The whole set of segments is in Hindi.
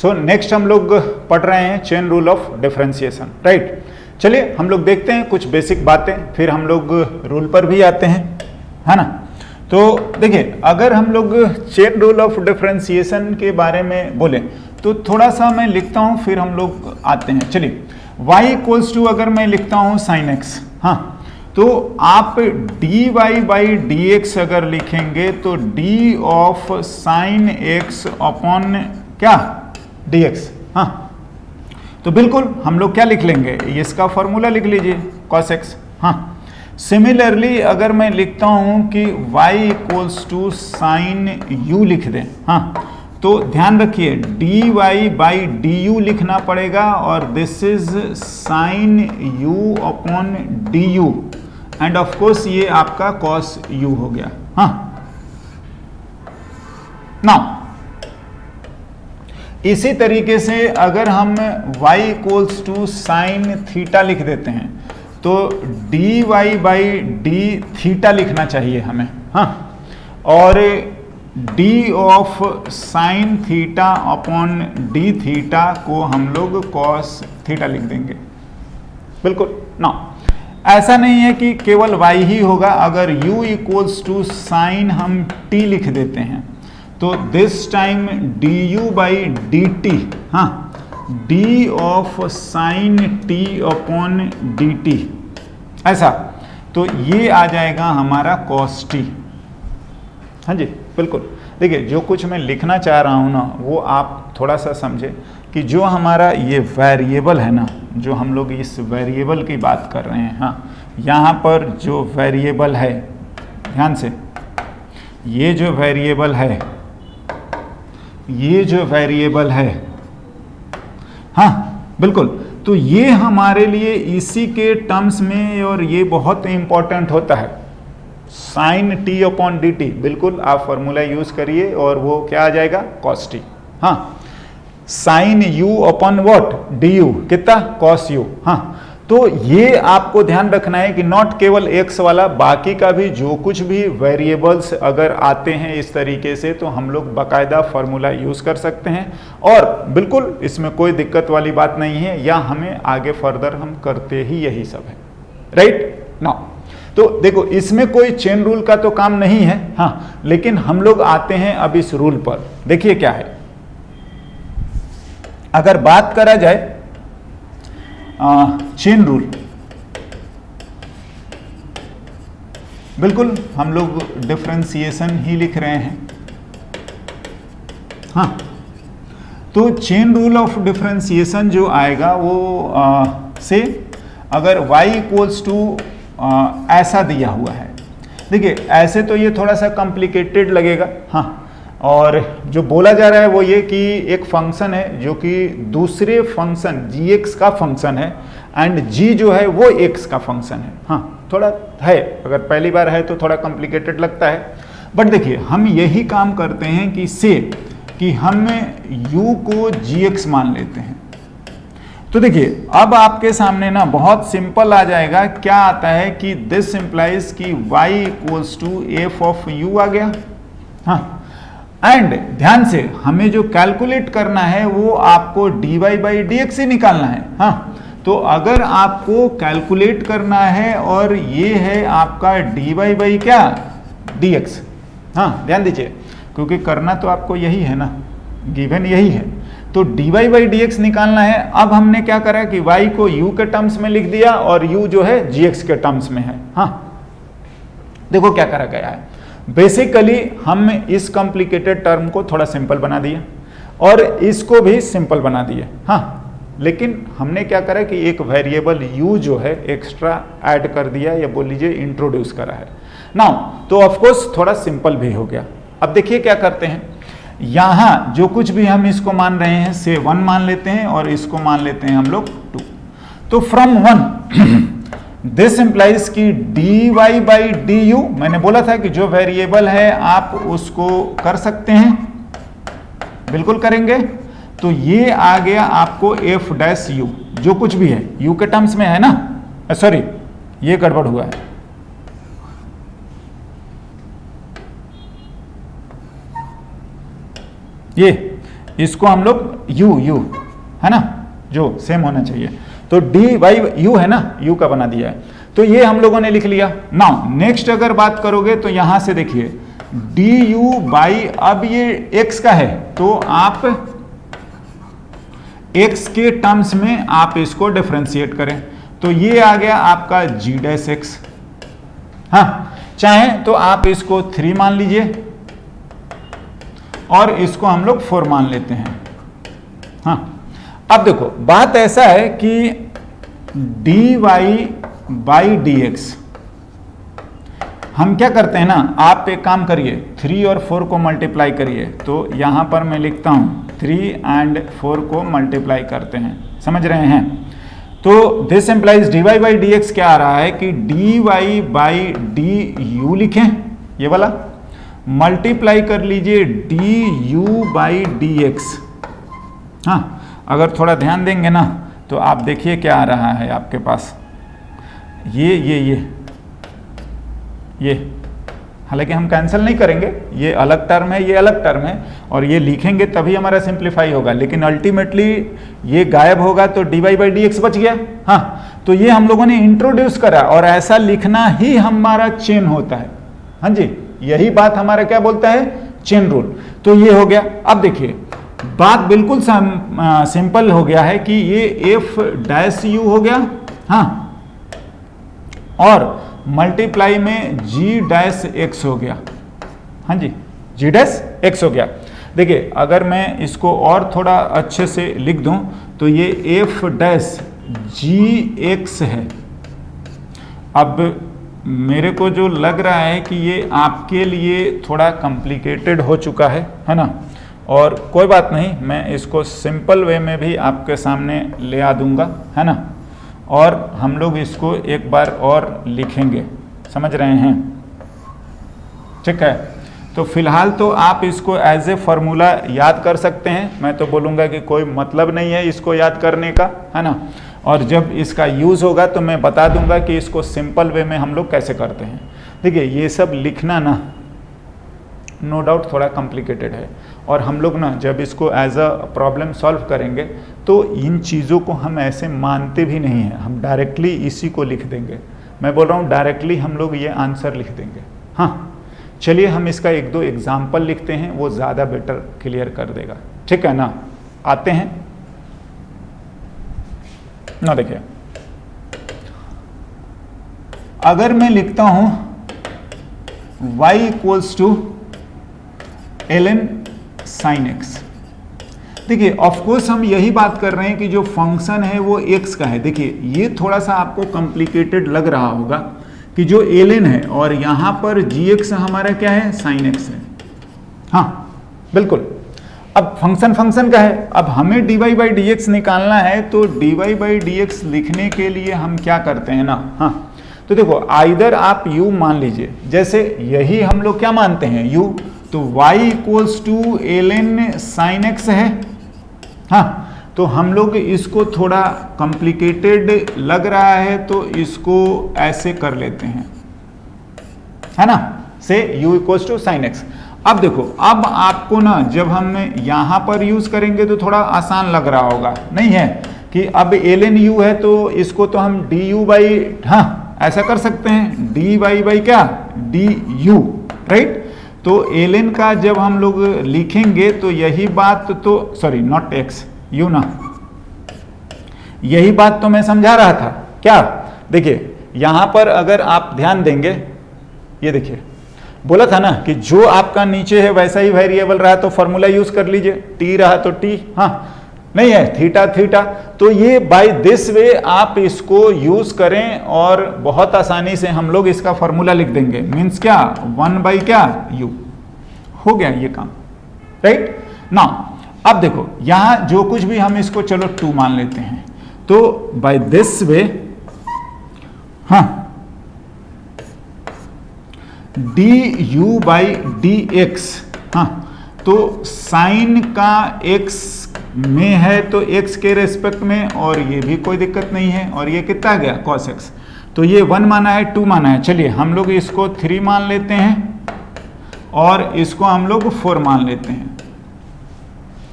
सो नेक्स्ट हम लोग पढ़ रहे हैं chain rule of differentiation, right. चलिए हम लोग देखते हैं कुछ बेसिक बातें, फिर हम लोग रूल पर भी आते हैं, है ना। तो देखिए अगर हम लोग चेन रूल ऑफ डिफरेंशिएशन के बारे में बोले तो थोड़ा सा मैं लिखता हूं, फिर हम लोग आते हैं। चलिए y इक्वल्स टू अगर मैं लिखता हूं साइन x, हाँ, तो आप dy बाई dx अगर लिखेंगे तो d of sine x upon क्या dx, हाँ, तो बिल्कुल हम लोग क्या लिख लेंगे, इसका फॉर्मूला लिख लीजिए cos x, हाँ। सिमिलरली अगर मैं लिखता हूं कि y equals to sine u लिख दें, हाँ, तो ध्यान रखिए dy बाई du लिखना पड़ेगा और this is sine u upon du end of course ये आपका cos u हो गया, हाँ। नाउ इसी तरीके से अगर हम y equals to sine theta लिख देते हैं तो dy बाई डी थीटा लिखना चाहिए हमें, हाँ, और d of sine theta upon D theta को हम लोग cos थीटा लिख देंगे, बिल्कुल। ना ऐसा नहीं है कि केवल y ही होगा, अगर u इक्वल्स टू साइन हम t लिख देते हैं तो this time du by D T, हाँ, d of sine t upon D T, ऐसा, तो ये आ जाएगा हमारा cos t, हाँ जी, बिल्कुल। देखिए जो कुछ मैं लिखना चाह रहा हूँ ना वो आप थोड़ा सा समझे कि जो हमारा ये वेरिएबल है ना, जो हम लोग इस वेरिएबल की बात कर रहे हैं, हाँ, यहाँ पर जो वेरिएबल है, ध्यान से, ये जो वेरिएबल है, ये जो वेरिएबल है, हाँ, बिल्कुल, तो ये हमारे लिए इसी के टर्म्स में, और ये बहुत इंपॉर्टेंट होता है, sine T upon D T, बिल्कुल आप फॉर्मूला यूज करिए और वो क्या आ जाएगा cos t, हाँ, sine u upon what D U, कितना cos u, हाँ। तो ये आपको ध्यान रखना है कि नॉट केवल x वाला, बाकी का भी जो कुछ भी वेरिएबल्स अगर आते हैं इस तरीके से तो हम लोग बाकायदा फार्मूला यूज कर सकते हैं, और बिल्कुल इसमें कोई दिक्कत वाली बात नहीं है, या हमें आगे फर्दर हम करते ही यही सब है, राइट। नाउ तो देखो इसमें कोई चेन रूल का तो काम नहीं है, हाँ, लेकिन हम लोग आते हैं अब इस रूल पर। देखिए क्या है, अगर बात करा जाए चेन रूल, बिल्कुल हम लोग डिफरेंशिएशन ही लिख रहे हैं, हाँ, तो चेन रूल ऑफ डिफरेंशिएशन जो आएगा वो से अगर y इक्वल्स टू ऐसा दिया हुआ है, देखिए ऐसे तो ये थोड़ा सा कॉम्प्लिकेटेड लगेगा, हाँ, और जो बोला जा रहा है वो ये कि एक फंक्शन है जो कि दूसरे फंक्शन gx का फंक्शन है एंड g जो है वो x का फंक्शन है, हाँ, थोड़ा है, अगर पहली बार है तो थोड़ा कॉम्प्लिकेटेड लगता है, बट देखिए हम यही काम करते हैं कि से कि हम u को gx मान लेते हैं। तो देखिए अब आपके सामने ना बहुत सिंपल आ जाएगा, क्या आता है कि दिस इंप्लाइज कि y equals to F of u आ गया, हाँ, एंड ध्यान से हमें जो कैलकुलेट करना है वो आपको dy बाई dx ही निकालना है, हाँ, तो अगर आपको कैलकुलेट करना है और ये है आपका dy बाई क्या dx, हाँ, ध्यान दीजिए क्योंकि करना तो आपको यही है ना, गिवन यही है, तो dy बाई dx निकालना है। अब हमने क्या करा कि y को u के टर्म्स में लिख दिया और u जो है gx के टर्म्स में है, हाँ, देखो क्या करा गया है, बेसिकली हम इस कॉम्प्लिकेटेड टर्म को थोड़ा सिंपल बना दिए और इसको भी सिंपल बना दिए, हाँ, लेकिन हमने क्या करा कि एक वेरिएबल u जो है एक्स्ट्रा ऐड कर दिया, या बोल लीजिए इंट्रोड्यूस करा है। नाउ तो ऑफ कोर्स थोड़ा सिंपल भी हो गया। अब देखिए क्या करते हैं, यहाँ जो कुछ भी हम इसको मान रहे हैं से 1 मान लेते हैं और इसको मान लेते हैं हम लोग 2, तो फ्रॉम 1 दिस इंप्लाइज कि dy बाई du, मैंने बोला था कि जो वेरिएबल है आप उसको कर सकते हैं, बिल्कुल करेंगे, तो ये आ गया आपको f डैश u, जो कुछ भी है u के टर्म्स में है ना, सॉरी ये गड़बड़ हुआ है, इसको हम लोग यू है ना, जो सेम होना चाहिए, तो डी बाई यू है ना, यू का बना दिया है, तो ये हम लोगों ने लिख लिया। नाउ नेक्स्ट अगर बात करोगे तो यहां से देखिए डी यू बाई, अब ये एक्स का है तो आप एक्स के टर्म्स में आप इसको डिफरेंशिएट करें, तो ये आ गया आपका जी डैश एक्स। हाँ, चाहे तो आप इसको 3 मान लीजिए और इसको हम लोग 4 मान लेते हैं। हाँ, अब देखो बात ऐसा है कि D Y by D X, हम क्या करते हैं ना, आप एक काम करिए 3 और 4 को मल्टीप्लाई करिए, तो यहां पर मैं लिखता हूं 3 and 4 को मल्टीप्लाई करते हैं, समझ रहे हैं। तो this implies D Y by D X क्या आ रहा है कि D Y by D U लिखें, ये वाला मल्टीप्लाई कर लीजिए D U by D X. हाँ, अगर थोड़ा ध्यान देंगे ना तो आप देखिए क्या आ रहा है आपके पास, ये हालांकि हम कैंसिल नहीं करेंगे, ये अलग टर्म है, ये अलग टर्म है, और ये लिखेंगे तभी हमारा सिंप्लीफाई होगा, लेकिन अल्टीमेटली ये गायब होगा तो D Y by D X बच गया। हाँ, तो ये हम लोगों ने इंट्रोड्यूस करा और ऐसा लिखना ही हमारा चेन होता है। हाँ जी, यही बात हमारा क्या बोलता है, चेन रूल। तो ये हो गया। अब देखिए बात बिल्कुल सिंपल हो गया है कि ये एफ डैश यू हो गया, हाँ, और मल्टीप्लाई में जी डैश एक्स हो गया। हाँ जी, जी डैश एक्स हो गया। देखिए अगर मैं इसको और थोड़ा अच्छे से लिख दूं तो ये एफ डैश जी एक्स है। अब मेरे को जो लग रहा है कि ये आपके लिए थोड़ा कॉम्प्लिकेटेड हो चुका है ना, और कोई बात नहीं, मैं इसको सिंपल वे में भी आपके सामने ले आ दूंगा, है ना, और हम लोग इसको एक बार और लिखेंगे, समझ रहे हैं, ठीक है। तो फिलहाल तो आप इसको एज ए फॉर्मूला याद कर सकते हैं, मैं तो बोलूँगा कि कोई मतलब नहीं है इसको याद करने का, है ना, और जब इसका यूज़ होगा तो मैं बता दूंगा कि इसको सिंपल वे में हम लोग कैसे करते हैं। देखिए ये सब लिखना ना नो डाउट थोड़ा कॉम्प्लिकेटेड है, और हम लोग ना जब इसको एज अ प्रॉब्लम सॉल्व करेंगे तो इन चीज़ों को हम ऐसे मानते भी नहीं हैं, हम डायरेक्टली इसी को लिख देंगे। मैं बोल रहा हूँ डायरेक्टली हम लोग ये आंसर लिख देंगे। हाँ, चलिए हम इसका 1-2 एग्जाम्पल लिखते हैं, वो ज़्यादा बेटर क्लियर कर देगा, ठीक है ना। आते हैं ना, देखिए अगर मैं लिखता हूं y equals to ln sin x, देखिए ऑफकोर्स हम यही बात कर रहे हैं कि जो फंक्शन है वो x का है। देखिए ये थोड़ा सा आपको कॉम्प्लिकेटेड लग रहा होगा कि जो ln है और यहां पर gx हमारा क्या है, sin x है। हाँ बिल्कुल, अब फंक्शन का है, अब हमें dy बाई डी एक्स निकालना है, तो dy बाई डी एक्स लिखने के लिए हम क्या करते हैं ना, हाँ, तो देखो आइदर आप u मान लीजिए, जैसे यही हम लोग क्या मानते हैं u, तो y equals to ln sin x है। हाँ, तो हम लोग इसको थोड़ा कॉम्प्लिकेटेड लग रहा है तो इसको ऐसे कर लेते हैं, है ना, से u equals to sin x। अब देखो, अब आपको ना जब हम यहां पर यूज करेंगे तो थोड़ा आसान लग रहा होगा, नहीं है कि अब ln u है तो इसको तो हम du बाई, हाँ ऐसा कर सकते हैं, dy बाई क्या, du, राइट। तो ln का जब हम लोग लिखेंगे तो यही बात तो, सॉरी नॉट x, u ना, यही बात तो मैं समझा रहा था क्या। देखिए यहां पर अगर आप ध्यान देंगे, ये देखिए बोला था ना कि जो आपका नीचे है वैसा ही वेरिएबल रहा तो फॉर्मूला यूज कर लीजिए, t रहा तो t, हाँ नहीं है थीटा, तो ये बाय दिस वे आप इसको यूज करें और बहुत आसानी से हम लोग इसका फॉर्मूला लिख देंगे, मीन्स क्या 1 बाई क्या u, हो गया ये काम, राइट ना। अब देखो यहां जो कुछ भी हम इसको चलो 2 मान लेते हैं, तो बाय दिस वे, हाँ, D U by D X, हाँ, तो साइन का x में है तो x के रेस्पेक्ट में, और ये भी कोई दिक्कत नहीं है, और ये कितना आ गया cos x, तो ये 1 माना है 2 माना है, चलिए हम लोग इसको 3 मान लेते हैं और इसको हम लोग 4 मान लेते हैं,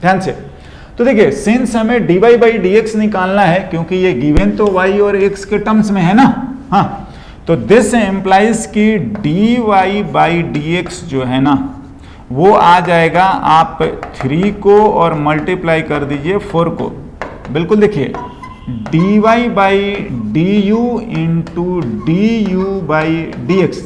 ध्यान से। तो देखिए सिंस हमें dy बाई डी एक्स निकालना है, क्योंकि ये गिवन तो y और x के टर्म्स में है ना, हाँ, तो दिस एम्प्लाइज कि dy बाई डी एक्स जो है ना वो आ जाएगा, आप 3 को और मल्टीप्लाई कर दीजिए 4 को, बिल्कुल देखिए dy by D you into D U by D X.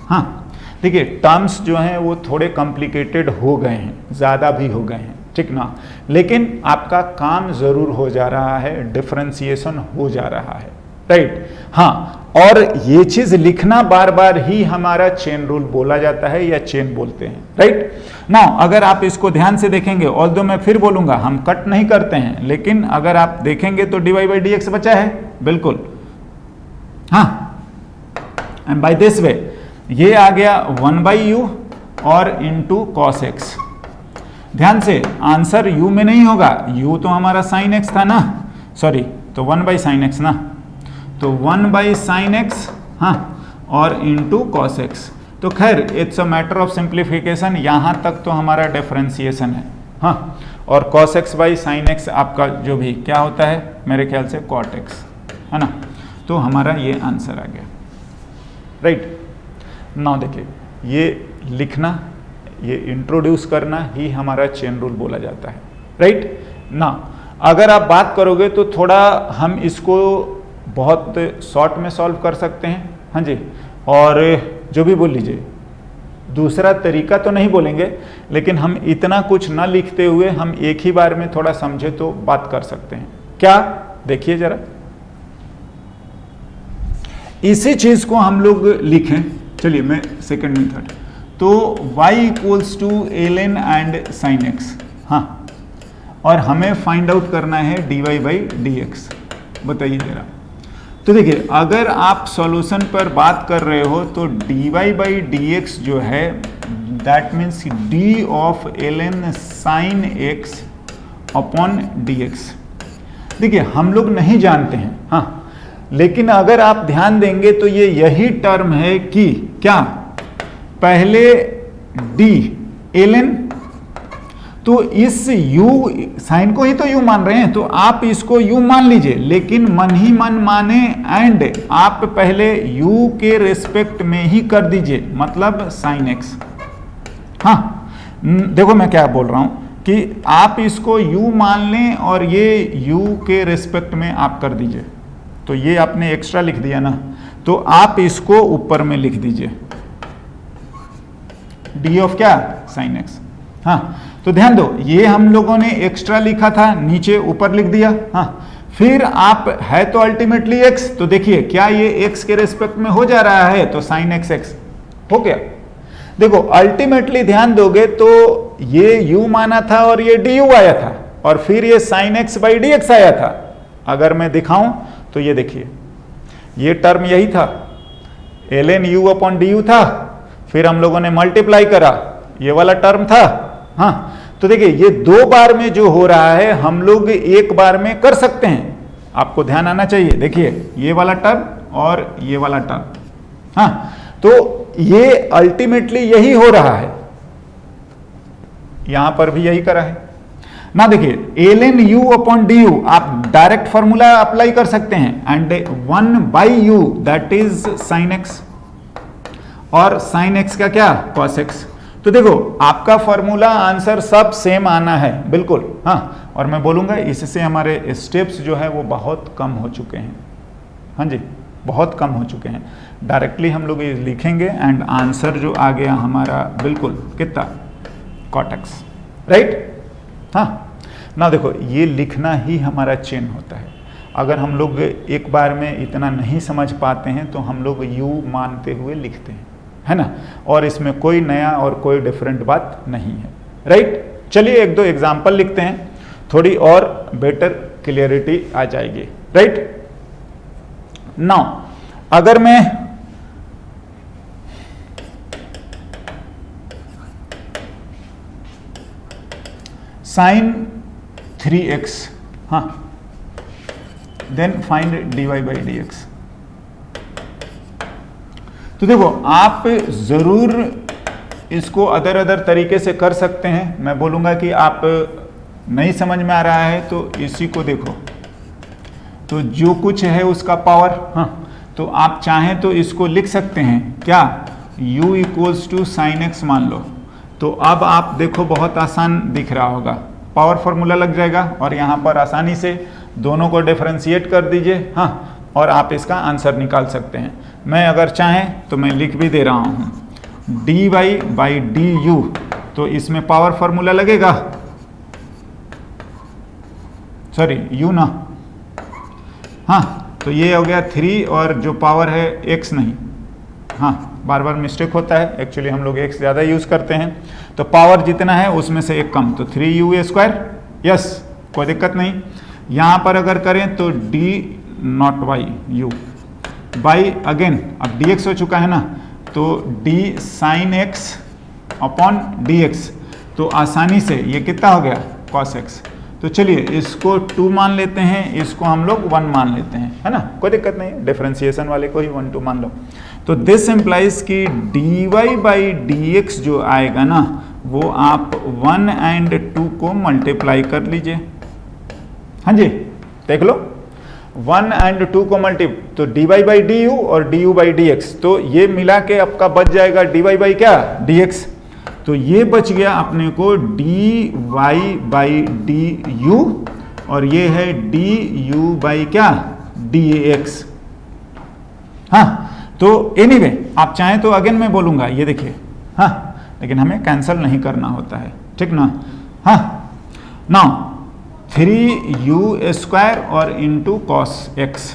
हाँ देखिए टर्म्स जो हैं वो थोड़े कॉम्प्लिकेटेड हो गए हैं, ज़्यादा भी हो गए हैं, ठीक ना, लेकिन आपका काम ज़रूर हो जा रहा है, डिफरेंशिएशन हो जा रहा है, राइट। हाँ, और ये चीज़ लिखना बार बार ही हमारा चेन रूल बोला जाता है या चेन बोलते हैं, राइट। नाउ अगर आप इसको ध्यान से देखेंगे, ऑल्दो मैं फिर बोलूँगा हम कट नहीं करते हैं, लेकिन अगर आप देखेंगे तो dy बाई डी एक्स बचा है, बिल्कुल, हाँ, एंड बाई दिस वे ये आ गया 1 बाई यू और इंटू कॉस एक्स। ध्यान से आंसर u में नहीं होगा, u तो हमारा साइन x था ना, सॉरी, तो 1 बाई साइन एक्स ना, तो 1 बाई साइन एक्स, हाँ, और इंटू कॉस एक्स। तो खैर it's a matter of simplification, यहाँ तक तो हमारा डिफरेंशिएशन है, हाँ, और cos x by sine x आपका जो भी क्या होता है मेरे ख्याल से कॉट एक्स, है ना, तो हमारा ये आंसर आ गया, राइट। नाउ देखिए ये लिखना, ये इंट्रोड्यूस करना ही हमारा चेन रूल बोला जाता है, राइट ना। अगर आप बात करोगे तो थोड़ा हम इसको बहुत शॉर्ट में सॉल्व कर सकते हैं, हाँ जी, और जो भी बोल लीजिए, दूसरा तरीका तो नहीं बोलेंगे, लेकिन हम इतना कुछ ना लिखते हुए हम एक ही बार में थोड़ा समझे तो बात कर सकते हैं। क्या, देखिए जरा, इसी चीज को हम लोग लिखें, चलिए मैं सेकंड मेथड, तो y equals to ln and sine X, हाँ, और हमें फाइंड आउट करना है dy बाई डी एक्स। बताइए जरा, तो देखिए अगर आप सॉल्यूशन पर बात कर रहे हो तो dy बाई डी एक्स जो है that means d of ln sine x upon D x. देखिए हम लोग नहीं जानते हैं, हाँ, लेकिन अगर आप ध्यान देंगे तो ये यही टर्म है कि क्या, पहले d ln, तो इस u साइन को ही तो u मान रहे हैं, तो आप इसको u मान लीजिए, लेकिन मन ही मन माने एंड आप पहले u के रेस्पेक्ट में ही कर दीजिए, मतलब साइन x। हाँ देखो मैं क्या बोल रहा हूं कि आप इसको u मान लें और ये u के रेस्पेक्ट में आप कर दीजिए, तो ये आपने एक्स्ट्रा लिख दिया ना, तो आप इसको ऊपर में लिख दीजिए d ऑफ क्या, साइन x। हाँ, तो ध्यान दो ये हम लोगों ने एक्स्ट्रा लिखा था, नीचे ऊपर लिख दिया, हाँ, फिर आप है तो अल्टीमेटली x, तो देखिए क्या ये x के रेस्पेक्ट में हो जा रहा है, तो साइन x x हो गया। देखो अल्टीमेटली ध्यान दोगे तो ये u माना था और ये du आया था, और फिर ये sine x by D X आया था। अगर मैं दिखाऊं तो ये देखिए ये टर्म यही था, ln u upon D you था, फिर हम लोगों ने मल्टीप्लाई करा, ये वाला टर्म था, हाँ, तो देखिए ये दो बार में जो हो रहा है हम लोग एक बार में कर सकते हैं, आपको ध्यान आना चाहिए। देखिए ये वाला टर्म और ये वाला टर्म, हाँ, तो ये अल्टीमेटली यही हो रहा है, यहां पर भी यही करा है ना। देखिए ln u upon D you आप डायरेक्ट फॉर्मूला अप्लाई कर सकते हैं, and 1 by you that is sine x, और साइन एक्स का क्या, कॉस एक्स। तो देखो आपका फॉर्मूला आंसर सब सेम आना है, बिल्कुल, हाँ, और मैं बोलूंगा इससे हमारे स्टेप्स जो है वो बहुत कम हो चुके हैं, हाँ जी, बहुत कम हो चुके हैं। डायरेक्टली हम लोग ये लिखेंगे एंड आंसर जो आ गया हमारा बिल्कुल कितना, कॉट एक्स, राइट। हाँ ना, देखो ये लिखना ही हमारा चेन होता है। अगर हम लोग एक बार में इतना नहीं समझ पाते हैं तो हम लोग u मानते हुए लिखते हैं, है ना, और इसमें कोई नया और कोई डिफरेंट बात नहीं है, राइट। चलिए एक दो एग्जाम्पल लिखते हैं, थोड़ी और बेटर क्लियरिटी आ जाएगी, राइट। नाउ अगर मैं साइन 3x, हाँ, then find dy by D X. तो देखो आप जरूर इसको अदर तरीके से कर सकते हैं। मैं बोलूंगा कि आप नहीं समझ में आ रहा है तो इसी को देखो, तो जो कुछ है उसका पावर, हाँ, तो आप चाहें तो इसको लिख सकते हैं क्या, u equals to sine X मान लो। तो अब आप देखो बहुत आसान दिख रहा होगा, पावर फॉर्मूला लग जाएगा और यहाँ पर आसानी से दोनों को डिफरेंशिएट कर दीजिए, हाँ, और आप इसका आंसर निकाल सकते हैं। मैं अगर चाहें तो मैं लिख भी दे रहा हूँ dy बाई du, तो इसमें पावर फॉर्मूला लगेगा, सॉरी u ना, हाँ, तो ये हो गया 3 और जो पावर है x नहीं, हाँ, बार बार मिस्टेक होता है, एक्चुअली हम लोग x ज़्यादा यूज़ करते हैं, तो पावर जितना है उसमें से एक कम, तो 3u स्क्वायर, यस, कोई दिक्कत नहीं। यहाँ पर अगर करें तो d not by u by again, अब dx हो चुका है ना, तो d साइन x अपॉन dx, तो आसानी से ये कितना हो गया cos x। तो चलिए इसको 2 मान लेते हैं, इसको हम लोग 1 मान लेते हैं, है ना, कोई दिक्कत नहीं, डिफरेंशिएशन वाले को ही 1 2 मान लो। तो दिस एम्प्लाइज कि dy बाई dx जो आएगा ना, वो आप 1 एंड 2 को मल्टीप्लाई कर लीजिए, हाँ जी, देख लो 1 एंड 2 को मल्टीप्लाई, तो dy बाई du और du बाई dx, तो ये मिला के आपका बच जाएगा dy बाई क्या dx, तो ये बच गया अपने को dy बाई du और ये है du बाई क्या dx, हाँ। तो एनीवे आप चाहें तो अगेन मैं बोलूंगा, ये देखिए, हाँ, लेकिन हमें कैंसिल नहीं करना होता है, ठीक ना, हाँ। नाउ 3u स्क्वायर और इंटू कॉस x,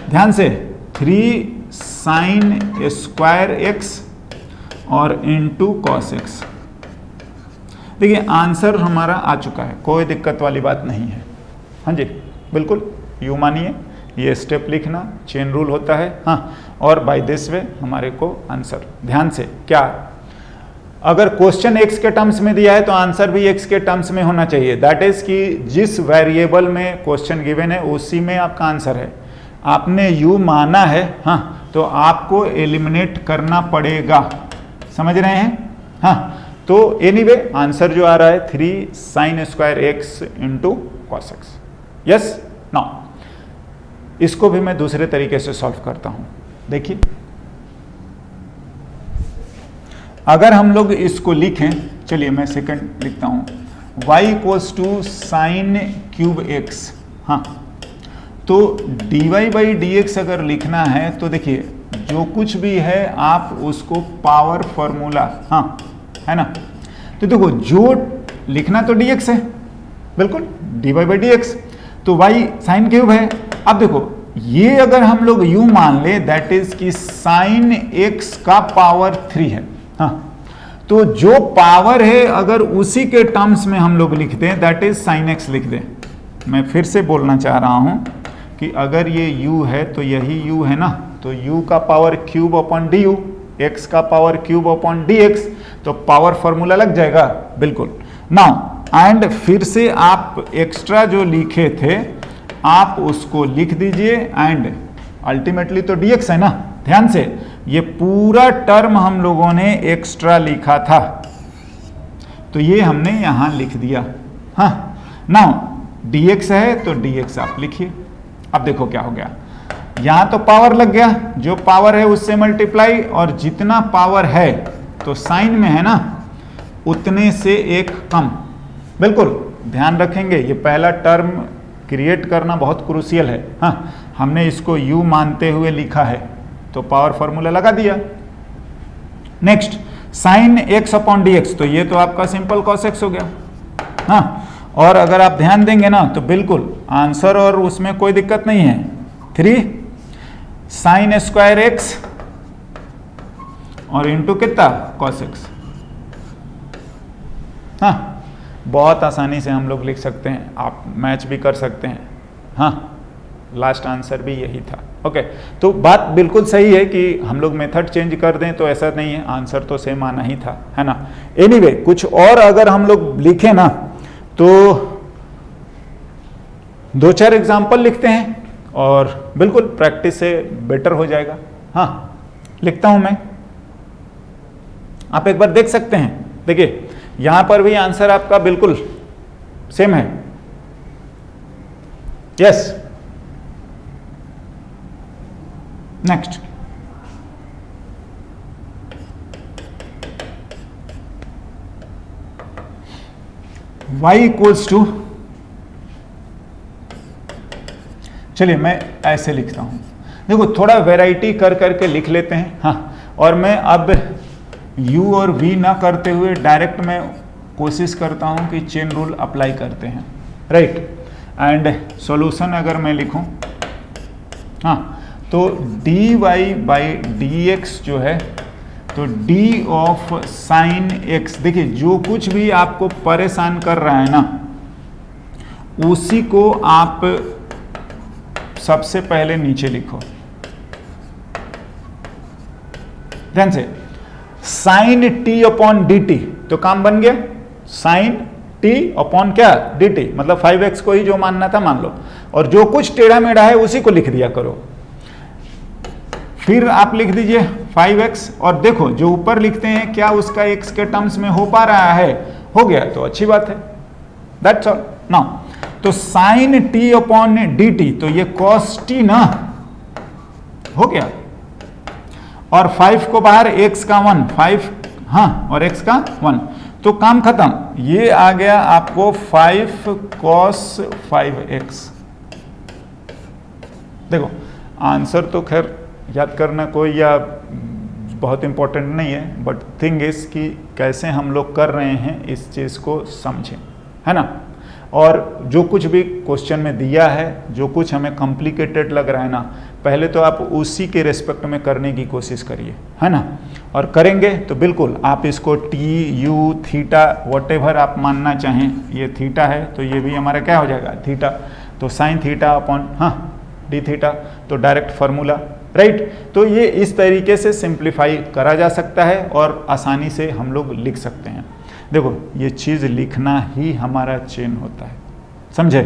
ध्यान से 3 साइन स्क्वायर x और इंटू कॉस x। देखिए आंसर हमारा आ चुका है, कोई दिक्कत वाली बात नहीं है, हाँ जी, बिल्कुल u मानिए, ये स्टेप लिखना चेन रूल होता है, हाँ, और बाय दिस वे हमारे को आंसर, ध्यान से क्या, अगर क्वेश्चन x के टर्म्स में दिया है तो आंसर भी x के टर्म्स में होना चाहिए, दैट इज कि जिस वेरिएबल में क्वेश्चन गिवन है उसी में आपका आंसर है। आपने u माना है, हाँ, तो आपको एलिमिनेट करना पड़ेगा, समझ रहे हैं, हाँ। तो एनीवे आंसर जो आ रहा है 3 sine square x into cos x, yes. Now इसको भी मैं दूसरे तरीके से सॉल्व करता हूं, देखिए अगर हम लोग इसको लिखें, चलिए मैं सेकंड लिखता हूं y equals to sine cube x, हाँ, तो dy बाई dx अगर लिखना है तो देखिए जो कुछ भी है आप उसको पावर फॉर्मूला, हाँ, है ना, तो देखो जो लिखना तो dx है, बिल्कुल dy बाई dx, तो y साइन क्यूब है। अब देखो ये अगर हम लोग u मान ले, दैट इज कि साइन x का पावर 3 है, हाँ, तो जो पावर है अगर उसी के टर्म्स में हम लोग लिख दें, दैट इज साइन x लिख दें। मैं फिर से बोलना चाह रहा हूं कि अगर ये u है तो यही u है ना, तो u का power cube upon du, x का पावर क्यूब अपॉन dx, तो पावर फॉर्मूला लग जाएगा, बिल्कुल। नाउ एंड फिर से आप एक्स्ट्रा जो लिखे थे आप उसको लिख दीजिए, एंड अल्टीमेटली तो dx है ना, ध्यान से ये पूरा टर्म हम लोगों ने एक्स्ट्रा लिखा था, तो ये हमने यहां लिख दिया, हाँ। नाउ dx है तो dx आप लिखिए। अब देखो क्या हो गया, यहां तो पावर लग गया, जो पावर है उससे मल्टीप्लाई, और जितना पावर है तो साइन में है ना उतने से एक कम, बिल्कुल ध्यान रखेंगे, ये पहला टर्म क्रिएट करना बहुत क्रूशियल है, हाँ, हमने इसको u मानते हुए लिखा है तो पावर फॉर्मूला लगा दिया। Next sine x upon dx, तो ये तो आपका सिंपल cos x हो गया, हाँ, और अगर आप ध्यान देंगे ना तो बिल्कुल आंसर और उसमें कोई दिक्कत नहीं है, 3 साइन स्क्वायर x और इंटू कितना cos x, हाँ, बहुत आसानी से हम लोग लिख सकते हैं, आप मैच भी कर सकते हैं, हाँ, लास्ट आंसर भी यही था, ओके। तो बात बिल्कुल सही है कि हम लोग मेथड चेंज कर दें तो ऐसा नहीं है, आंसर तो सेम आना ही था, है ना। एनीवे कुछ और अगर हम लोग लिखें ना तो 2-4 एग्जाम्पल लिखते हैं और बिल्कुल प्रैक्टिस से बेटर हो जाएगा, हाँ, लिखता हूं मैं, आप एक बार देख सकते हैं। देखिए यहां पर भी आंसर आपका बिल्कुल सेम है। Yes, next. y equals to, चलिए मैं ऐसे लिखता हूं, देखो थोड़ा वैरायटी कर करके लिख लेते हैं। हाँ, और मैं अब u और v ना करते हुए डायरेक्ट मैं कोशिश करता हूं कि चेन रूल अप्लाई करते हैं, राइट। एंड सॉल्यूशन अगर मैं लिखूं, हाँ, तो dy बाई dx जो है, तो d ऑफ साइन x, देखिए जो कुछ भी आपको परेशान कर रहा है ना, उसी को आप सबसे पहले नीचे लिखो, ध्यान से। साइन t अपॉन dt, तो काम बन गया, साइन t अपॉन क्या, dt, मतलब 5x को ही जो मानना था मान लो, और जो कुछ टेढ़ा मेढ़ा है उसी को लिख दिया करो। फिर आप लिख दीजिए 5x, और देखो जो ऊपर लिखते हैं क्या उसका x के टर्म्स में हो पा रहा है, हो गया तो अच्छी बात है, दैट्स ऑल। नाउ तो साइन t अपॉन dt, तो ये cos t ना हो गया, और 5 को बाहर, x का 1, 5, हाँ, और x का 1, तो काम खत्म। ये आ गया आपको 5 cos 5x। देखो आंसर तो खैर याद करना कोई या बहुत इंपॉर्टेंट नहीं है, बट थिंग इज कि कैसे हम लोग कर रहे हैं इस चीज़ को समझें, है ना। और जो कुछ भी क्वेश्चन में दिया है, जो कुछ हमें कॉम्प्लिकेटेड लग रहा है ना, पहले तो आप उसी के रेस्पेक्ट में करने की कोशिश करिए, है ना। और करेंगे तो बिल्कुल आप इसको टी यू थीटा वॉटेवर आप मानना चाहें, ये थीटा है तो ये भी हमारा क्या हो जाएगा, थीटा, तो साइन थीटा अपॉन, हाँ, डी थीटा, तो डायरेक्ट फार्मूला, राइट। तो ये इस तरीके से सिंप्लीफाई करा जा सकता है और आसानी से हम लोग लिख सकते हैं। देखो ये चीज़ लिखना ही हमारा चेन होता है, समझे।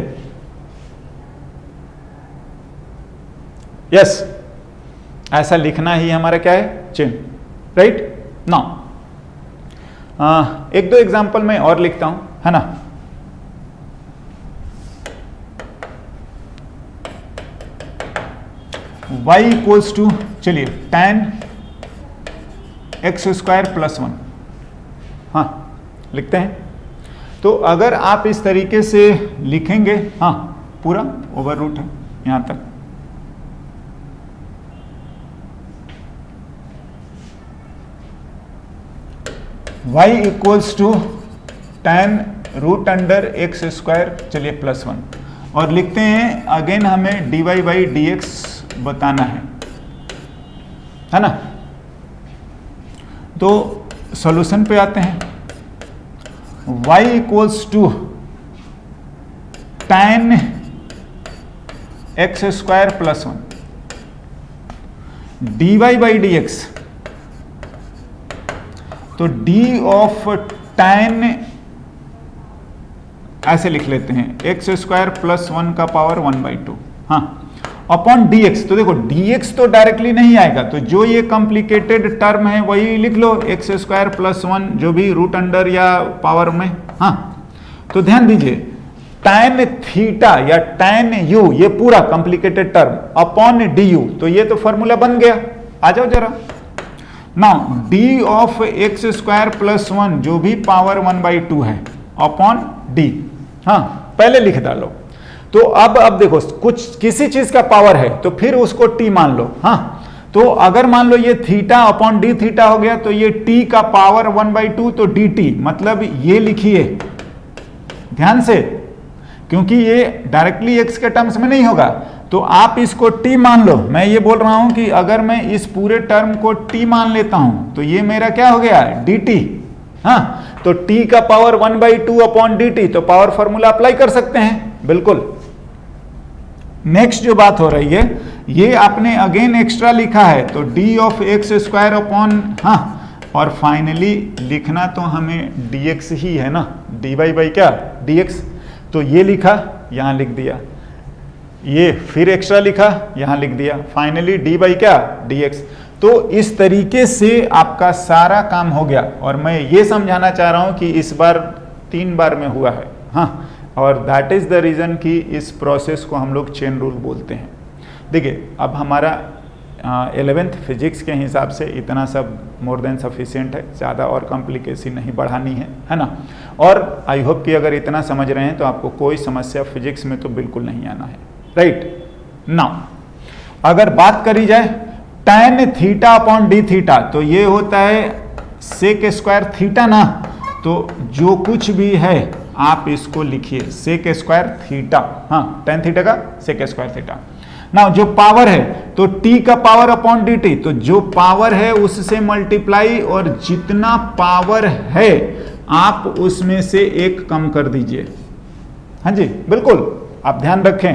यस, ऐसा लिखना ही हमारा क्या है, चेन, राइट। नाउ एक दो एग्जांपल मैं और लिखता हूं, है ना। y इक्वल्स टू, चलिए tan x स्क्वायर प्लस 1, हाँ लिखते हैं। तो अगर आप इस तरीके से लिखेंगे, हाँ पूरा ओवर रूट है यहां तक, y equals to tan root under x square, चलिए प्लस 1, और लिखते हैं अगेन हमें dy बाई डी एक्स बताना है ना। तो सॉल्यूशन पे आते हैं, y equals to tan x square plus 1 dy by D X, तो d ऑफ tan ऐसे लिख लेते हैं x स्क्वायर प्लस 1 का पावर 1/2, हाँ, अपॉन dx। तो देखो dx तो डायरेक्टली नहीं आएगा, तो जो ये कॉम्प्लिकेटेड टर्म है वही लिख लो, x स्क्वायर प्लस 1 जो भी रूट अंडर या पावर में, हाँ। तो ध्यान दीजिए tan थीटा या tan u, ये पूरा कॉम्प्लिकेटेड टर्म अपॉन du, तो ये तो फॉर्मूला बन गया। आ जाओ जरा, now d of x square plus 1 जो भी पावर 1/2 है अपॉन d, हाँ पहले लिख डालो। तो अब देखो कुछ किसी चीज का पावर है तो फिर उसको t मान लो, हाँ। तो अगर मान लो ये थीटा अपॉन डी थीटा हो गया, तो ये t का पावर 1/2, तो dt, मतलब ये लिखिए ध्यान से, क्योंकि ये डायरेक्टली x के टर्म्स में नहीं होगा, तो आप इसको t मान लो। मैं ये बोल रहा हूं कि अगर मैं इस पूरे टर्म को t मान लेता हूं तो ये मेरा क्या हो गया, dt, हाँ। तो t का पावर 1/2 अपॉन dt, तो पावर फॉर्मूला अप्लाई कर सकते हैं, बिल्कुल। नेक्स्ट जो बात हो रही है, ये आपने अगेन एक्स्ट्रा लिखा है, तो d of x square upon, हाँ, और फाइनली लिखना तो हमें dx ही है ना, dy बाई क्या, dx, तो ये लिखा यहां लिख दिया, ये फिर एक्स्ट्रा लिखा यहां लिख दिया, फाइनली d बाई क्या, dx। तो इस तरीके से आपका सारा काम हो गया। और मैं ये समझाना चाह रहा हूं कि इस बार 3 बार में हुआ है, हाँ, और दैट इज द रीजन कि इस प्रोसेस को हम लोग चेन रूल बोलते हैं। देखिए अब हमारा 11th फिजिक्स के हिसाब से इतना सब मोर देन सफिशिएंट है, ज़्यादा और कॉम्प्लिकेशन नहीं बढ़ानी है ना। और आई होप कि अगर इतना समझ रहे हैं तो आपको कोई समस्या फिजिक्स में तो बिल्कुल नहीं आना है, राइट। नाउ अगर बात करी जाए tan theta upon D theta, तो ये होता है सेक स्क्वायर थीटा ना, तो जो कुछ भी है आप इसको लिखिए सेक स्क्वायर थीटा, हाँ, tan थीटा का सेक स्क्वायर थीटा। ना जो पावर है तो t का पावर अपॉन डी टी, तो जो पावर है उससे मल्टीप्लाई, और जितना पावर है आप उसमें से एक कम कर दीजिए। हाँ जी बिल्कुल, आप ध्यान रखें।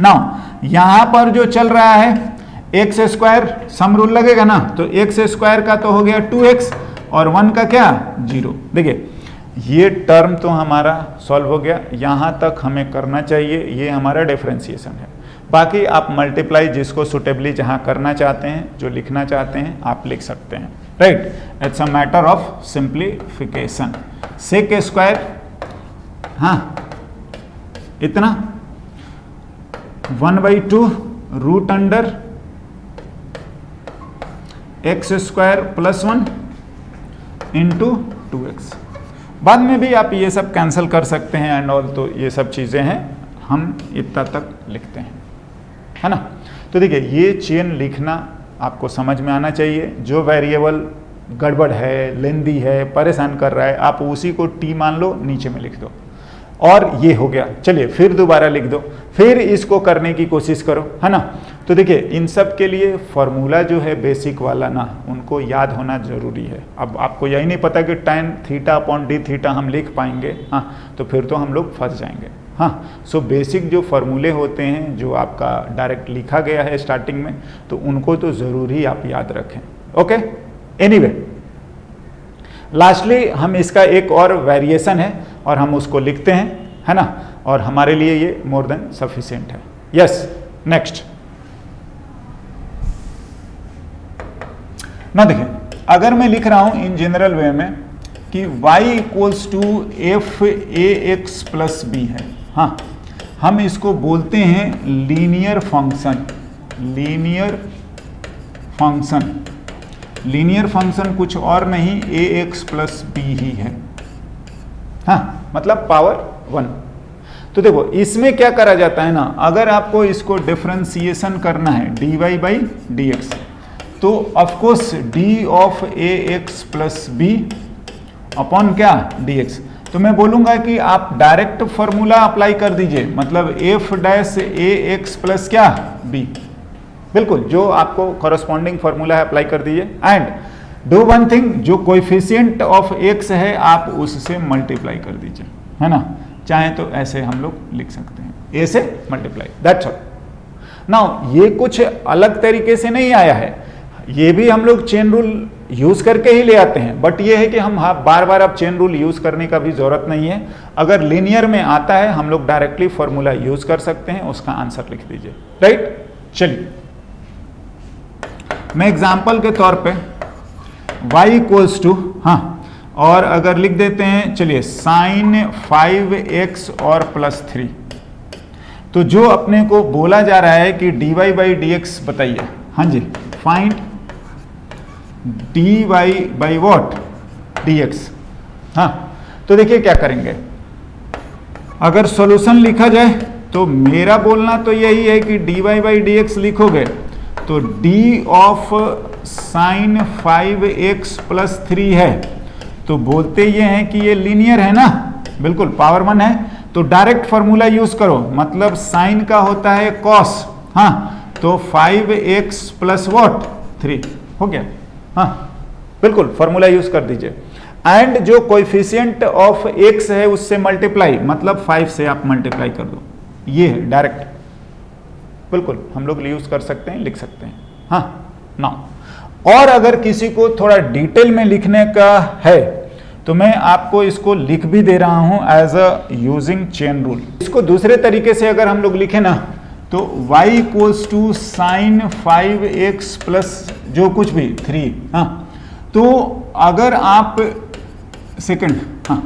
नाउ यहां पर जो चल रहा है एक्स स्क्वायर सम रूल लगेगा ना, तो एक्स स्क्वायर का तो हो गया 2x और 1 का क्या 0। देखिए ये टर्म तो हमारा सॉल्व हो गया, यहां तक हमें करना चाहिए, ये हमारा डिफरेंशिएशन है। बाकी आप मल्टीप्लाई जिसको सुटेबली जहां करना चाहते हैं, जो लिखना चाहते हैं आप लिख सकते हैं, right. It's a matter of simplification. Sec square, हाँ, इतना 1/2 root under X square plus 1 into 2x। बाद में भी आप ये सब कैंसिल कर सकते हैं एंड ऑल, तो ये सब चीज़ें हैं, हम इतना तक लिखते हैं, है ना। तो देखिए ये चेन लिखना आपको समझ में आना चाहिए। जो वेरिएबल गड़बड़ है, लेंदी है, परेशान कर रहा है, आप उसी को t मान लो, नीचे में लिख दो, और ये हो गया। चलिए फिर दोबारा लिख दो, फिर इसको करने की कोशिश करो, है ना। तो देखिए इन सब के लिए फॉर्मूला जो है बेसिक वाला ना, उनको याद होना जरूरी है। अब आपको यही नहीं पता कि tan theta upon D theta हम लिख पाएंगे, हाँ, तो फिर तो हम लोग फंस जाएंगे, हाँ। सो बेसिक जो फॉर्मूले होते हैं, जो आपका डायरेक्ट लिखा गया है स्टार्टिंग में, तो उनको तो ज़रूर ही आप याद रखें, ओके। एनीवे लास्टली हम इसका एक और वेरिएशन है और हम उसको लिखते हैं, है ना, और हमारे लिए ये मोर देन सफिशिएंट है। यस, नेक्स्ट ना। देखिए अगर मैं लिख रहा हूं इन जनरल वे में कि y equals to F A X plus B है, हाँ, हम इसको बोलते हैं linear function. Linear function, linear function कुछ और नहीं ए एक्स प्लस बी ही है, हाँ, मतलब पावर 1। तो देखो इसमें क्या करा जाता है ना, अगर आपको इसको डिफरेंशिएशन करना है dy बाई डी एक्स, तो of course D of A X plus B upon क्या डी एक्स। तो मैं बोलूंगा कि आप डायरेक्ट फॉर्मूला अप्लाई कर दीजिए, मतलब एफ डैश ए एक्स प्लस क्या बी, बिल्कुल जो आपको कॉरस्पॉन्डिंग फॉर्मूला है अप्लाई कर दीजिए। एंड डू वन थिंग, जो कोएफिशिएंट ऑफ एक्स है आप उससे मल्टीप्लाई कर दीजिए, है ना। चाहे तो ऐसे हम लोग लिख सकते हैं, ए से मल्टीप्लाई, दैट्स ऑल। नाउ ये कुछ अलग तरीके से नहीं आया है, ये भी हम लोग चेन रूल यूज करके ही ले आते हैं, बट ये है कि हम बार बार अब चेन रूल यूज करने का भी जरूरत नहीं है। अगर लीनियर में आता है हम लोग डायरेक्टली फॉर्मूला यूज कर सकते हैं, उसका आंसर लिख दीजिए, राइट। चलिए मैं एग्जांपल के तौर पे y इक्वल्स टू, हाँ, और अगर लिख देते हैं, चलिए साइन 5x और प्लस 3, तो जो अपने को बोला जा रहा है कि dy बाई डी एक्स बताइए, हाँ जी, फाइंड dy बाई वॉट dx, हाँ। तो देखिए क्या करेंगे, अगर सॉल्यूशन लिखा जाए तो मेरा बोलना तो यही है कि dy बाई डी एक्स लिखोगे तो d of sine 5x plus 3 है, तो बोलते ये हैं कि ये लीनियर है ना, बिल्कुल पावर 1 है, तो डायरेक्ट फॉर्मूला यूज करो, मतलब साइन का होता है कॉस, हाँ, तो 5x प्लस वॉट 3 हो गया, हाँ, बिल्कुल फॉर्मूला यूज कर दीजिए। एंड जो कोएफिशिएंट ऑफ x है उससे मल्टीप्लाई, मतलब 5 से आप मल्टीप्लाई कर दो, ये है डायरेक्ट, बिल्कुल हम लोग यूज कर सकते हैं, लिख सकते हैं, हाँ ना। और अगर किसी को थोड़ा डिटेल में लिखने का है तो मैं आपको इसको लिख भी दे रहा हूं as a using chain rule. इसको दूसरे तरीके से अगर हम लोग लिखें ना, तो y equals to sine 5x plus जो कुछ भी 3। हाँ, तो अगर आप सेकंड, हाँ,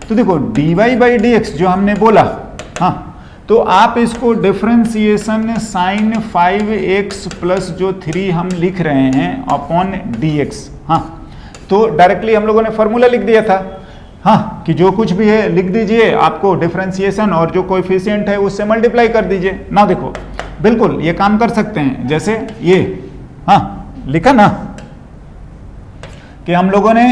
तो देखो dy बाई dx जो हमने बोला, हाँ, तो आप इसको डिफरेंशिएशन साइन 5x प्लस जो 3 हम लिख रहे हैं अपॉन dx। हाँ, तो डायरेक्टली हम लोगों ने फॉर्मूला लिख दिया था, हाँ, कि जो कुछ भी है लिख दीजिए, आपको डिफरेंशिएशन और जो कोएफिशिएंट है उससे मल्टीप्लाई कर दीजिए ना। देखो बिल्कुल ये काम कर सकते हैं, जैसे ये, हाँ, लिखा ना कि हम लोगों ने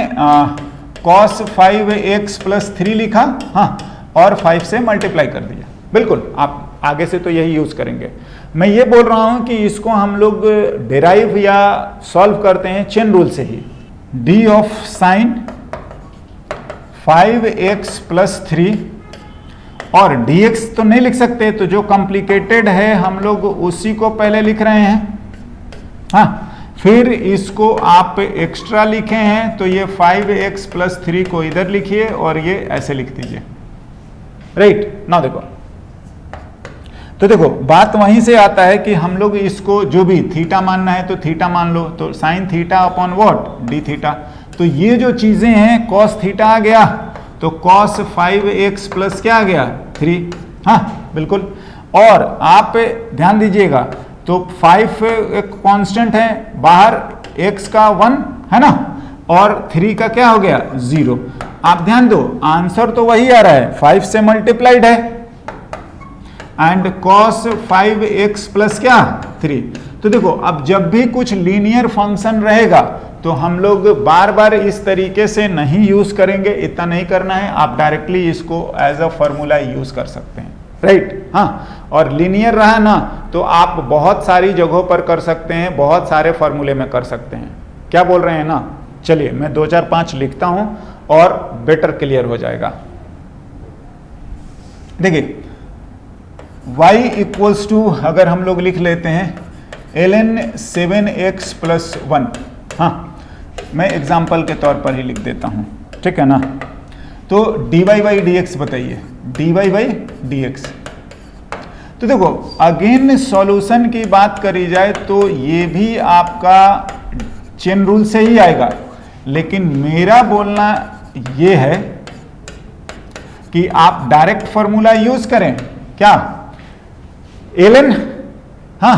cos 5x प्लस 3 लिखा, हाँ, और 5 से मल्टीप्लाई कर दिया। बिल्कुल आप आगे से तो यही यूज करेंगे। मैं ये बोल रहा हूं कि इसको हम लोग डिराइव या सॉल्व करते हैं चेन रूल से ही। d of sine 5x plus 3 और dx तो नहीं लिख सकते, तो जो कॉम्प्लिकेटेड है हम लोग उसी को पहले लिख रहे हैं, हाँ, फिर इसको आप एक्स्ट्रा लिखे हैं तो ये 5x प्लस 3 को इधर लिखिए और ये ऐसे लिख दीजिए, राइट ना। देखो तो देखो बात वहीं से आता है कि हम लोग इसको जो भी थीटा मानना है तो थीटा मान लो, तो sine theta upon what D theta. तो ये जो चीजें हैं कॉस थीटा आ गया, तो कॉस 5x प्लस क्या आ गया 3, हाँ बिल्कुल। और आप ध्यान दीजिएगा तो 5 एक कांस्टेंट है, बाहर x का 1 है ना, और 3 का क्या हो गया 0। आप ध्यान दो आंसर तो वही आ रहा है, 5 से मल्टीप्लाइड है एंड cos 5x प्लस क्या 3। तो देखो अब जब भी कुछ लीनियर फंक्शन रहेगा तो हम लोग बार बार इस तरीके से नहीं यूज करेंगे, इतना नहीं करना है, आप डायरेक्टली इसको एज अ फॉर्मूला यूज कर सकते हैं, राइट। हाँ, और लीनियर रहा ना तो आप बहुत सारी जगहों पर कर सकते हैं, बहुत सारे फॉर्मूले में कर सकते हैं। क्या बोल रहे हैं ना। चलिए मैं 2 4 5 लिखता हूं और बेटर क्लियर हो जाएगा। देखिए y इक्वल्स टू अगर हम लोग लिख लेते हैं ln 7x प्लस 1, हाँ मैं एग्जाम्पल के तौर पर ही लिख देता हूं, ठीक है ना। तो dy बाई dx बताइए, dy बाई dx। तो देखो अगेन सॉल्यूशन की बात करी जाए तो ये भी आपका चेन रूल से ही आएगा, लेकिन मेरा बोलना ये है कि आप डायरेक्ट फॉर्मूला यूज करें। क्या ln, हाँ,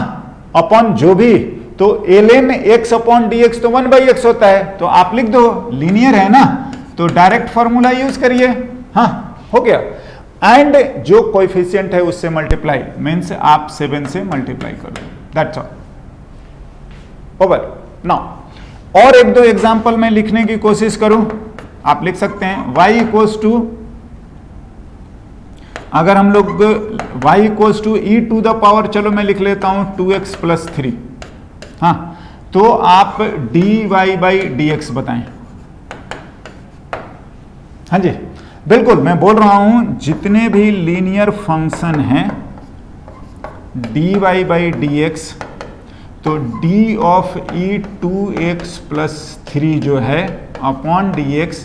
अपॉन जो भी, तो ln x अपॉन dx तो 1/x होता है, तो आप लिख दो, लीनियर है ना, तो डायरेक्ट फॉर्मूला यूज करिए, हाँ हो गया। एंड जो कोएफिशिएंट है उससे मल्टीप्लाई, मीन्स आप 7 से मल्टीप्लाई कर दो, दैट्स ऑल, ओवर। नाउ और एक दो एग्जांपल में लिखने की कोशिश करूं, आप लिख सकते हैं y इक्वल्स टू, अगर हम लोग y equals to e to the power, चलो मैं लिख लेता हूं 2x प्लस 3, हाँ, तो आप dy बाई dx बताएं। हाँ जी बिल्कुल, मैं बोल रहा हूं जितने भी लीनियर फंक्शन हैं dy बाई dx, तो d of e 2x plus 3 जो है अपॉन dx,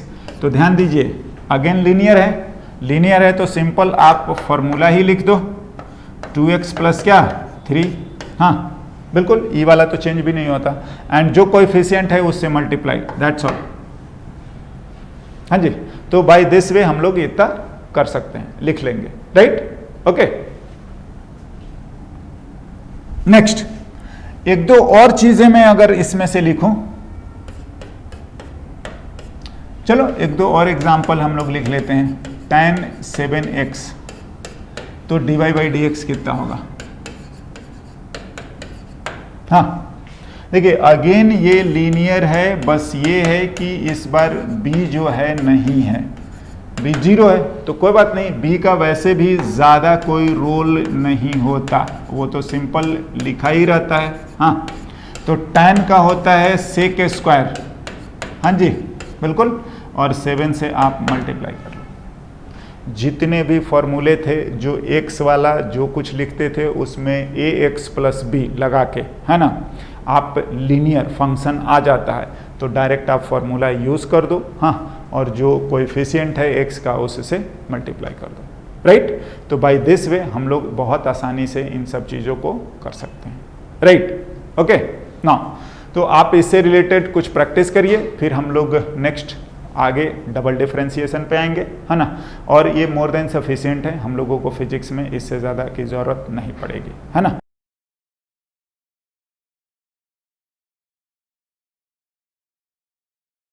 तो ध्यान दीजिए अगेन लीनियर है, लीनियर है तो सिंपल आप फॉर्मूला ही लिख दो, 2x प्लस क्या 3, हाँ बिल्कुल, ई वाला तो चेंज भी नहीं होता, एंड जो कोएफिशिएंट है उससे मल्टीप्लाई, दैट्स ऑल। हाँ जी, तो बाय दिस वे हम लोग इतना कर सकते हैं, लिख लेंगे, राइट, ओके। नेक्स्ट एक दो और चीजें मैं अगर इसमें से लिखूं, चलो एक दो और एग्जांपल हम लोग लिख लेते हैं। tan 7x, तो dy बाई dx कितना होगा, हाँ देखिए अगेन ये लीनियर है, बस ये है कि इस बार b जो है नहीं है, b 0 है, तो कोई बात नहीं, b का वैसे भी ज़्यादा कोई रोल नहीं होता, वो तो सिंपल लिखा ही रहता है, हाँ। तो tan का होता है sec स्क्वायर, हाँ जी बिल्कुल, और 7 से आप मल्टीप्लाई कर लो। जितने भी फॉर्मूले थे जो x वाला जो कुछ लिखते थे उसमें ax प्लस b लगा के, है ना, आप लीनियर फंक्शन आ जाता है तो डायरेक्ट आप फॉर्मूला यूज़ कर दो, हाँ, और जो कोएफिशिएंट है x का उससे मल्टीप्लाई कर दो, राइट। तो बाय दिस वे हम लोग बहुत आसानी से इन सब चीज़ों को कर सकते हैं, राइट। ओके ना, तो आप इससे रिलेटेड कुछ प्रैक्टिस करिए, फिर हम लोग नेक्स्ट आगे डबल डिफरेंशिएशन पे आएंगे, है ना। और ये मोर देन सफिशिएंट है, हम लोगों को फिजिक्स में इससे ज़्यादा की ज़रूरत नहीं पड़ेगी, है ना।